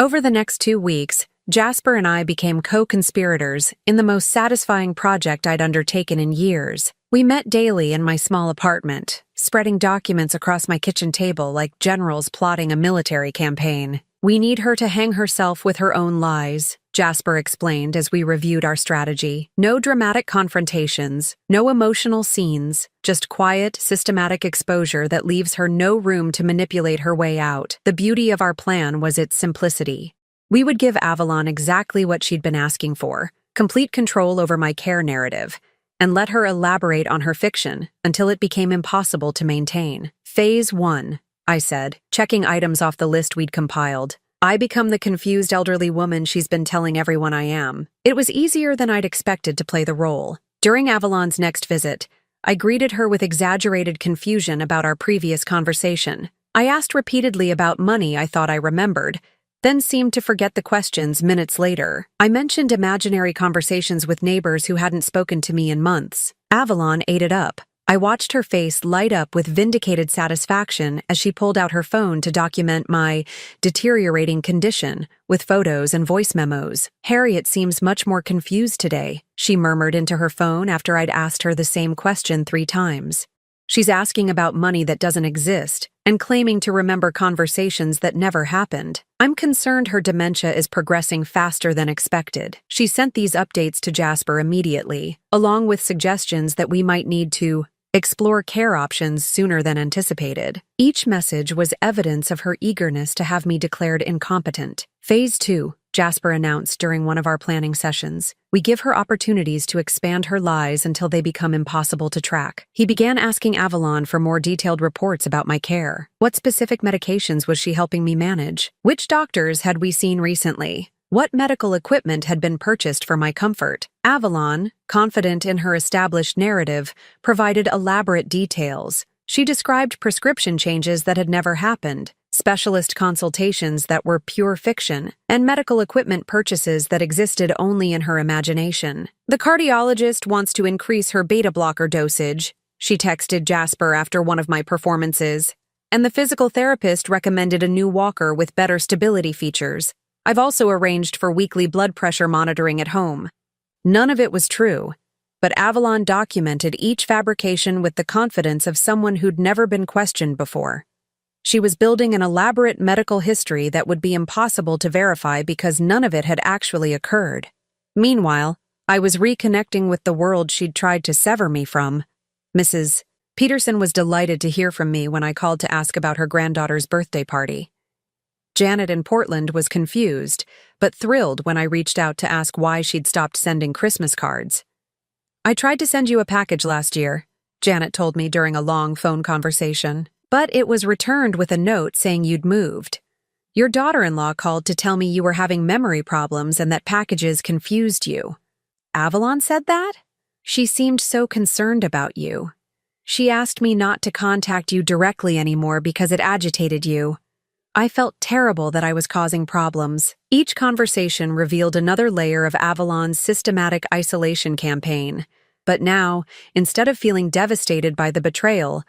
S1: Over the next 2 weeks, Jasper and I became co-conspirators in the most satisfying project I'd undertaken in years. We met daily in my small apartment, spreading documents across my kitchen table like generals plotting a military campaign. "We need her to hang herself with her own lies," Jasper explained as we reviewed our strategy. "No dramatic confrontations, no emotional scenes, just quiet, systematic exposure that leaves her no room to manipulate her way out. The beauty of our plan was its simplicity. We would give Avalon exactly what she'd been asking for, complete control over my care narrative, and let her elaborate on her fiction until it became impossible to maintain. Phase 1, I said, checking items off the list we'd compiled. I become the confused elderly woman she's been telling everyone I am. It was easier than I'd expected to play the role. During Avalon's next visit, I greeted her with exaggerated confusion about our previous conversation. I asked repeatedly about money I thought I remembered, then seemed to forget the questions minutes later. I mentioned imaginary conversations with neighbors who hadn't spoken to me in months. Avalon ate it up. I watched her face light up with vindicated satisfaction as she pulled out her phone to document my deteriorating condition with photos and voice memos. Harriet seems much more confused today, she murmured into her phone after I'd asked her the same question 3 times. She's asking about money that doesn't exist and claiming to remember conversations that never happened. I'm concerned her dementia is progressing faster than expected. She sent these updates to Jasper immediately, along with suggestions that we might need to explore care options sooner than anticipated. Each message was evidence of her eagerness to have me declared incompetent. Phase 2, Jasper announced during one of our planning sessions. We give her opportunities to expand her lies until they become impossible to track. He began asking Avalon for more detailed reports about my care. What specific medications was she helping me manage? Which doctors had we seen recently? What medical equipment had been purchased for my comfort? Avalon, confident in her established narrative, provided elaborate details. She described prescription changes that had never happened, specialist consultations that were pure fiction, and medical equipment purchases that existed only in her imagination. The cardiologist wants to increase her beta blocker dosage, she texted Jasper after one of my performances, and the physical therapist recommended a new walker with better stability features. I've also arranged for weekly blood pressure monitoring at home. None of it was true, but Avalon documented each fabrication with the confidence of someone who'd never been questioned before. She was building an elaborate medical history that would be impossible to verify because none of it had actually occurred. Meanwhile, I was reconnecting with the world she'd tried to sever me from. Mrs. Peterson was delighted to hear from me when I called to ask about her granddaughter's birthday party. Janet in Portland was confused, but thrilled when I reached out to ask why she'd stopped sending Christmas cards. I tried to send you a package last year, Janet told me during a long phone conversation, but it was returned with a note saying you'd moved. Your daughter-in-law called to tell me you were having memory problems and that packages confused you. Avalon said that? She seemed so concerned about you. She asked me not to contact you directly anymore because it agitated you. I felt terrible that I was causing problems. Each conversation revealed another layer of Avalon's systematic isolation campaign. But now, instead of feeling devastated by the betrayal,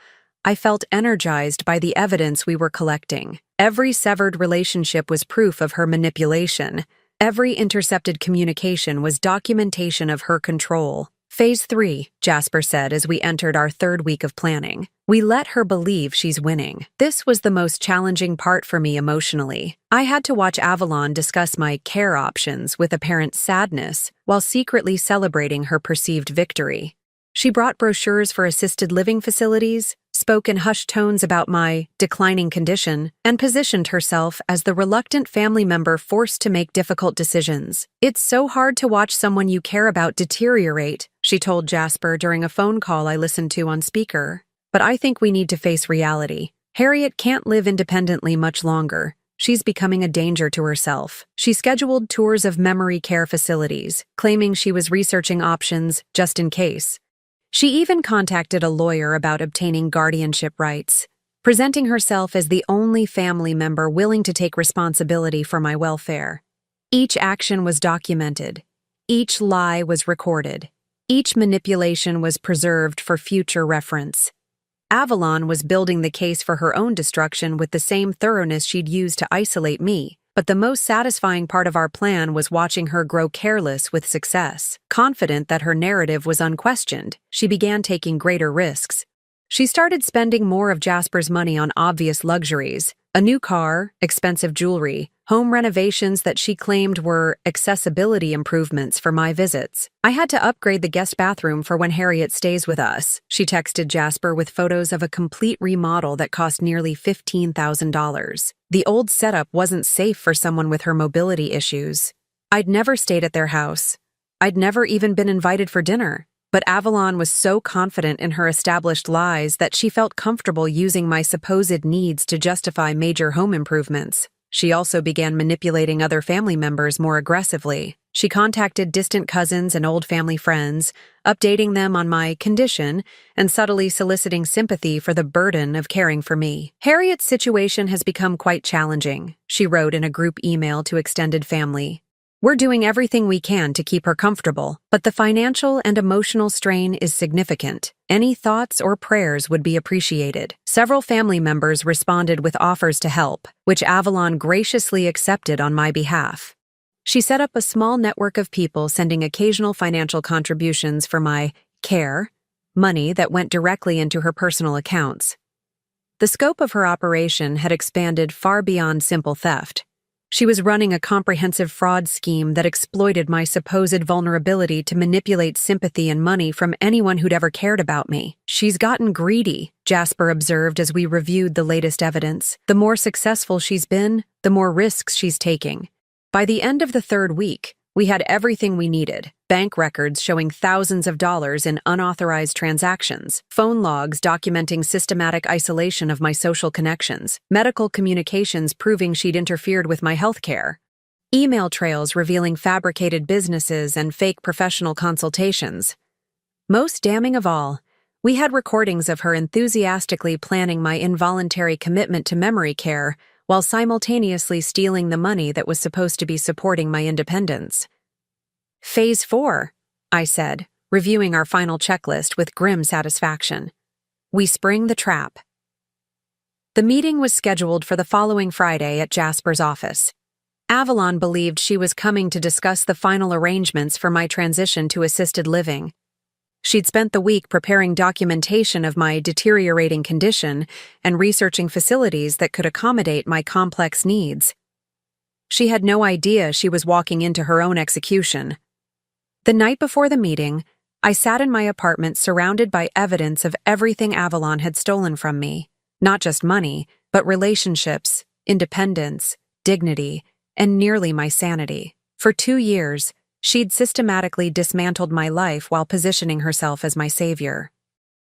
S1: I felt energized by the evidence we were collecting. Every severed relationship was proof of her manipulation. Every intercepted communication was documentation of her control. Phase 3, Jasper said as we entered our 3rd week of planning. We let her believe she's winning. This was the most challenging part for me emotionally. I had to watch Avalon discuss my care options with apparent sadness while secretly celebrating her perceived victory. She brought brochures for assisted living facilities, spoke in hushed tones about my declining condition, and positioned herself as the reluctant family member forced to make difficult decisions. It's so hard to watch someone you care about deteriorate, she told Jasper during a phone call I listened to on speaker. But I think we need to face reality. Harriet can't live independently much longer. She's becoming a danger to herself. She scheduled tours of memory care facilities, claiming she was researching options just in case. She even contacted a lawyer about obtaining guardianship rights, presenting herself as the only family member willing to take responsibility for my welfare. Each action was documented. Each lie was recorded. Each manipulation was preserved for future reference. Avalon was building the case for her own destruction with the same thoroughness she'd used to isolate me. But the most satisfying part of our plan was watching her grow careless with success. Confident that her narrative was unquestioned, she began taking greater risks. She started spending more of Jasper's money on obvious luxuries, a new car, expensive jewelry, home renovations that she claimed were accessibility improvements for my visits. I had to upgrade the guest bathroom for when Harriet stays with us, she texted Jasper with photos of a complete remodel that cost nearly $15,000. The old setup wasn't safe for someone with her mobility issues. I'd never stayed at their house. I'd never even been invited for dinner. But Avalon was so confident in her established lies that she felt comfortable using my supposed needs to justify major home improvements. She also began manipulating other family members more aggressively. She contacted distant cousins and old family friends, updating them on my condition and subtly soliciting sympathy for the burden of caring for me. Harriet's situation has become quite challenging, she wrote in a group email to extended family. We're doing everything we can to keep her comfortable, but the financial and emotional strain is significant. Any thoughts or prayers would be appreciated. Several family members responded with offers to help, which Avalon graciously accepted on my behalf. She set up a small network of people sending occasional financial contributions for my care, money that went directly into her personal accounts. The scope of her operation had expanded far beyond simple theft. She was running a comprehensive fraud scheme that exploited my supposed vulnerability to manipulate sympathy and money from anyone who'd ever cared about me. She's gotten greedy, Jasper observed as we reviewed the latest evidence. The more successful she's been, the more risks she's taking. By the end of the third week, we had everything we needed. Bank records showing thousands of dollars in unauthorized transactions, phone logs documenting systematic isolation of my social connections, medical communications proving she'd interfered with my health care, email trails revealing fabricated businesses and fake professional consultations. Most damning of all, we had recordings of her enthusiastically planning my involuntary commitment to memory care while simultaneously stealing the money that was supposed to be supporting my independence. Phase 4, I said, reviewing our final checklist with grim satisfaction. We spring the trap. The meeting was scheduled for the following Friday at Jasper's office. Avalon believed she was coming to discuss the final arrangements for my transition to assisted living. She'd spent the week preparing documentation of my deteriorating condition and researching facilities that could accommodate my complex needs. She had no idea she was walking into her own execution. The night before the meeting, I sat in my apartment surrounded by evidence of everything Avalon had stolen from me. Not just money, but relationships, independence, dignity, and nearly my sanity. For 2 years, she'd systematically dismantled my life while positioning herself as my savior.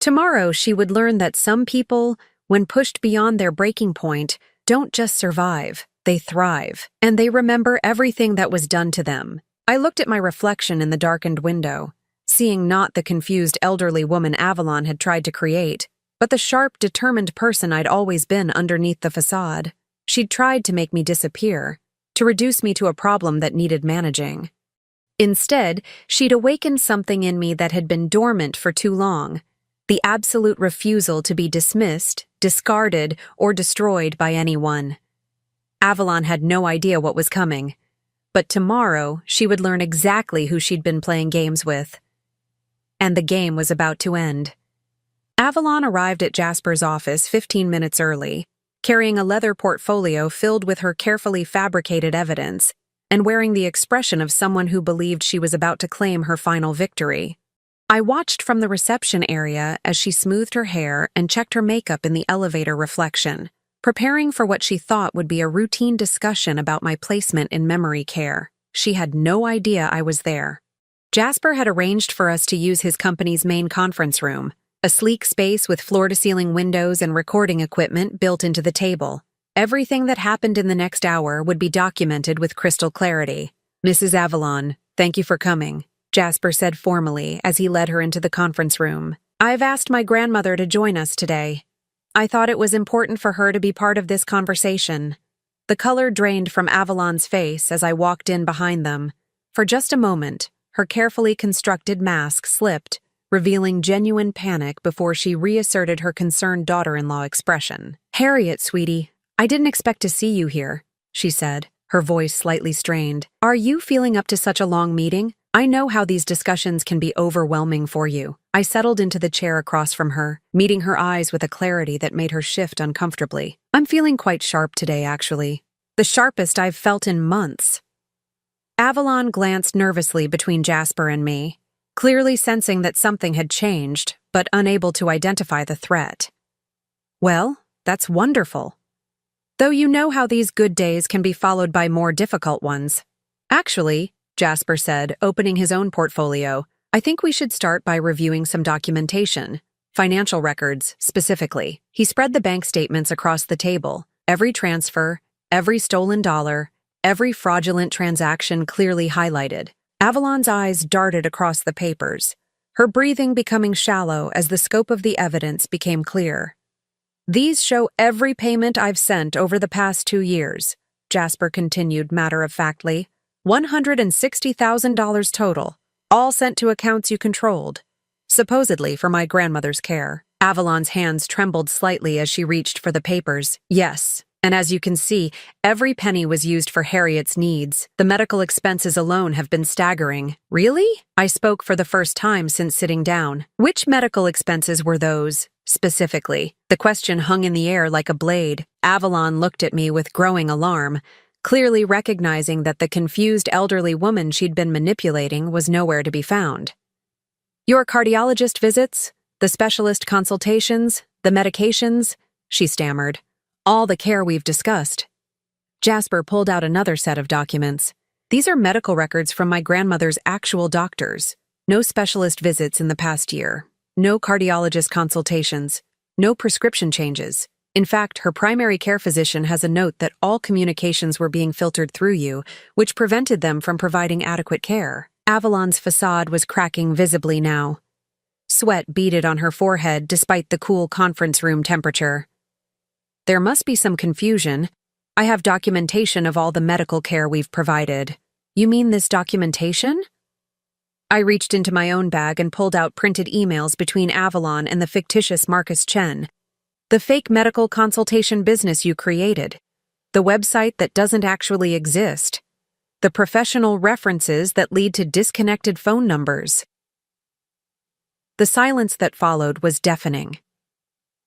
S1: Tomorrow, she would learn that some people, when pushed beyond their breaking point, don't just survive, they thrive, and they remember everything that was done to them. I looked at my reflection in the darkened window, seeing not the confused elderly woman Avalon had tried to create, but the sharp, determined person I'd always been underneath the facade. She'd tried to make me disappear, to reduce me to a problem that needed managing. Instead, she'd awakened something in me that had been dormant for too long, the absolute refusal to be dismissed, discarded, or destroyed by anyone. Avalon had no idea what was coming, but tomorrow she would learn exactly who she'd been playing games with. And the game was about to end. Avalon arrived at Jasper's office 15 minutes early, carrying a leather portfolio filled with her carefully fabricated evidence, and wearing the expression of someone who believed she was about to claim her final victory. I watched from the reception area as she smoothed her hair and checked her makeup in the elevator reflection, preparing for what she thought would be a routine discussion about my placement in memory care. She had no idea I was there. Jasper had arranged for us to use his company's main conference room, a sleek space with floor-to-ceiling windows and recording equipment built into the table. Everything that happened in the next hour would be documented with crystal clarity. "Mrs. Avalon, thank you for coming," Jasper said formally as he led her into the conference room. "I've asked my grandmother to join us today. I thought it was important for her to be part of this conversation." The color drained from Avalon's face as I walked in behind them. For just a moment, her carefully constructed mask slipped, revealing genuine panic before she reasserted her concerned daughter-in-law expression. "Harriet, sweetie, I didn't expect to see you here," she said, her voice slightly strained. "Are you feeling up to such a long meeting? I know how these discussions can be overwhelming for you." I settled into the chair across from her, meeting her eyes with a clarity that made her shift uncomfortably. "I'm feeling quite sharp today, actually. The sharpest I've felt in months." Avalon glanced nervously between Jasper and me, clearly sensing that something had changed, but unable to identify the threat. "Well, that's wonderful. Though you know how these good days can be followed by more difficult ones." "Actually," Jasper said, opening his own portfolio, I think we should start by reviewing some documentation. Financial records, specifically. He spread the bank statements across the table. Every transfer, every stolen dollar, every fraudulent transaction clearly highlighted. Avalon's eyes darted across the papers, her breathing becoming shallow as the scope of the evidence became clear. These show every payment I've sent over the past 2 years, Jasper continued matter-of-factly. $160,000 total, all sent to accounts you controlled, supposedly for my grandmother's care. Avalon's hands trembled slightly as she reached for the papers. Yes, and as you can see, every penny was used for Harriet's needs. The medical expenses alone have been staggering. Really? I spoke for the first time since sitting down. Which medical expenses were those, specifically? The question hung in the air like a blade. Avalon looked at me with growing alarm, clearly recognizing that the confused elderly woman she'd been manipulating was nowhere to be found. Your cardiologist visits, the specialist consultations, the medications, she stammered. All the care we've discussed. Jasper pulled out another set of documents. These are medical records from my grandmother's actual doctors. No specialist visits in the past year. No cardiologist consultations. No prescription changes. In fact, her primary care physician has a note that all communications were being filtered through you, which prevented them from providing adequate care. Avalon's facade was cracking visibly now. Sweat beaded on her forehead despite the cool conference room temperature. There must be some confusion. I have documentation of all the medical care we've provided. You mean this documentation? I reached into my own bag and pulled out printed emails between Avalon and the fictitious Marcus Chen. The fake medical consultation business you created. The website that doesn't actually exist. The professional references that lead to disconnected phone numbers. The silence that followed was deafening.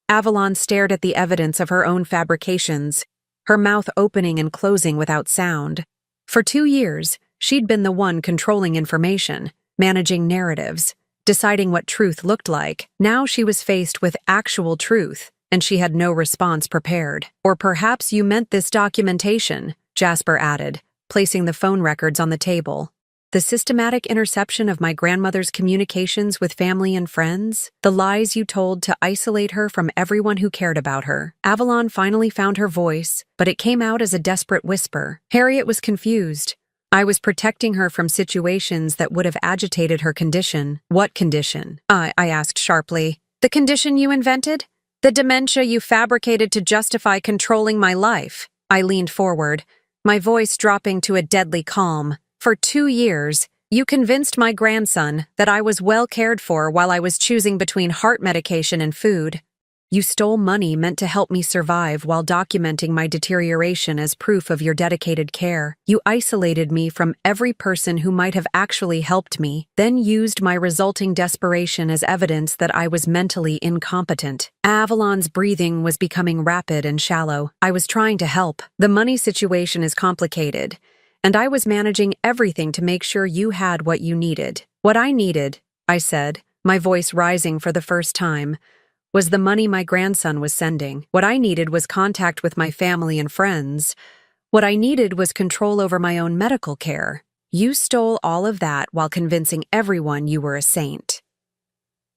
S1: Avalon stared at the evidence of her own fabrications, her mouth opening and closing without sound. For 2 years, she'd been the one controlling information, managing narratives, deciding what truth looked like. Now she was faced with actual truth, and she had no response prepared. Or perhaps you meant this documentation, Jasper added, placing the phone records on the table. The systematic interception of my grandmother's communications with family and friends, the lies you told to isolate her from everyone who cared about her. Avalon finally found her voice, but it came out as a desperate whisper. Harriet was confused. I was protecting her from situations that would have agitated her condition. What condition? I asked sharply. The condition you invented? The dementia you fabricated to justify controlling my life. I leaned forward, my voice dropping to a deadly calm. For 2 years, you convinced my grandson that I was well cared for while I was choosing between heart medication and food. You stole money meant to help me survive while documenting my deterioration as proof of your dedicated care. You isolated me from every person who might have actually helped me, then used my resulting desperation as evidence that I was mentally incompetent. Avalon's breathing was becoming rapid and shallow. I was trying to help. The money situation is complicated, and I was managing everything to make sure you had what you needed. What I needed, I said, my voice rising for the first time, was the money my grandson was sending. What I needed was contact with my family and friends. What I needed was control over my own medical care. You stole all of that while convincing everyone you were a saint.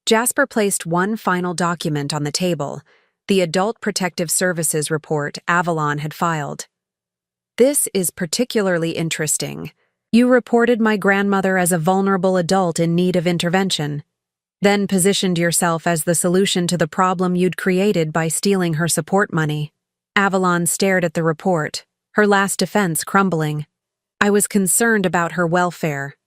S1: Jasper placed one final document on the table, the Adult Protective Services report Avalon had filed. This is particularly interesting. You reported my grandmother as a vulnerable adult in need of intervention, then positioned yourself as the solution to the problem you'd created by stealing her support money. Avalon stared at the report, her last defense crumbling. I was concerned about her welfare.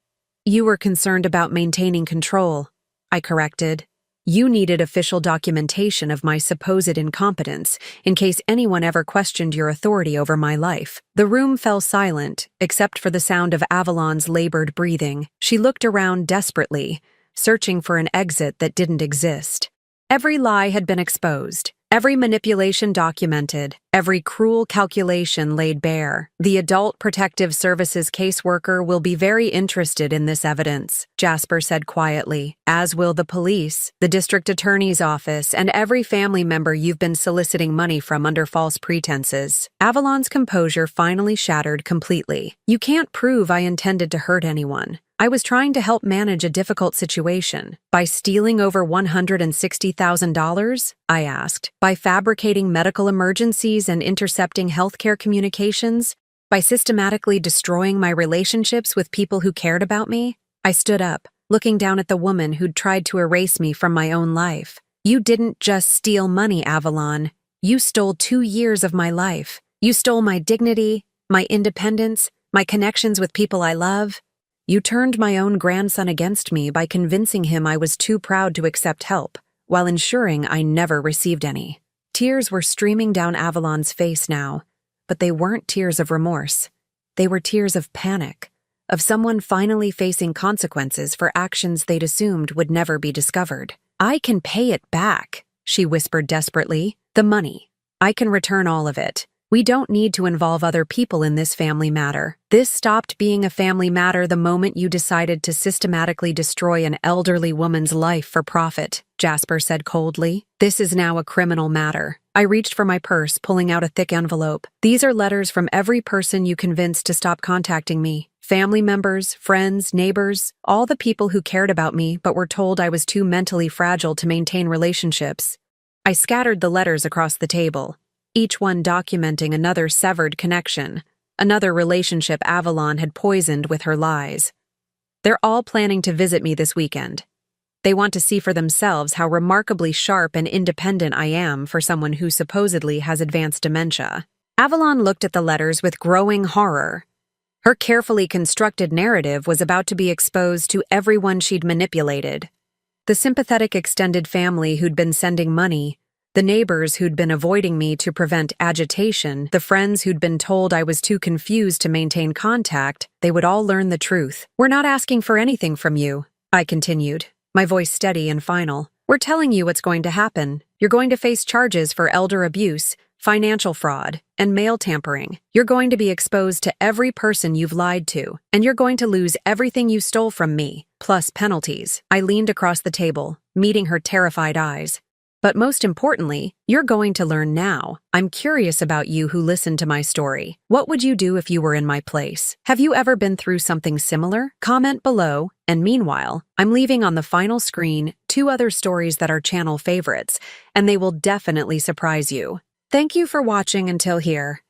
S1: You were concerned about maintaining control, I corrected. You needed official documentation of my supposed incompetence in case anyone ever questioned your authority over my life. The room fell silent, except for the sound of Avalon's labored breathing. She looked around desperately, searching for an exit that didn't exist. Every lie had been exposed, every manipulation documented, Every cruel calculation laid bare. The Adult Protective Services caseworker will be very interested in this evidence, Jasper said quietly, as will the police, the district attorney's office, and every family member you've been soliciting money from under false pretenses. Avalon's composure finally shattered completely. You can't prove I intended to hurt anyone. I was trying to help manage a difficult situation. By stealing over $160,000? I asked. By fabricating medical emergencies and intercepting healthcare communications? By systematically destroying my relationships with people who cared about me? I stood up, looking down at the woman who'd tried to erase me from my own life. You didn't just steal money, Avalon. You stole 2 years of my life. You stole my dignity, my independence, my connections with people I love. You turned my own grandson against me by convincing him I was too proud to accept help, while ensuring I never received any. Tears were streaming down Avalon's face now, but they weren't tears of remorse. They were tears of panic, of someone finally facing consequences for actions they'd assumed would never be discovered. I can pay it back, she whispered desperately. The money. I can return all of it. We don't need to involve other people in this family matter. This stopped being a family matter the moment you decided to systematically destroy an elderly woman's life for profit, Jasper said coldly. This is now a criminal matter. I reached for my purse, pulling out a thick envelope. These are letters from every person you convinced to stop contacting me. Family members, friends, neighbors, all the people who cared about me but were told I was too mentally fragile to maintain relationships. I scattered the letters across the table, each one documenting another severed connection, another relationship Avalon had poisoned with her lies. They're all planning to visit me this weekend. They want to see for themselves how remarkably sharp and independent I am for someone who supposedly has advanced dementia. Avalon looked at the letters with growing horror. Her carefully constructed narrative was about to be exposed to everyone she'd manipulated. The sympathetic extended family who'd been sending money, the neighbors who'd been avoiding me to prevent agitation, the friends who'd been told I was too confused to maintain contact, they would all learn the truth. We're not asking for anything from you, I continued, my voice steady and final. We're telling you what's going to happen. You're going to face charges for elder abuse, financial fraud, and mail tampering. You're going to be exposed to every person you've lied to, and you're going to lose everything you stole from me, plus penalties. I leaned across the table, meeting her terrified eyes. But most importantly, you're going to learn now. I'm curious about you who listened to my story. What would you do if you were in my place? Have you ever been through something similar? Comment below. And meanwhile, I'm leaving on the final screen 2 other stories that are channel favorites, and they will definitely surprise you. Thank you for watching until here.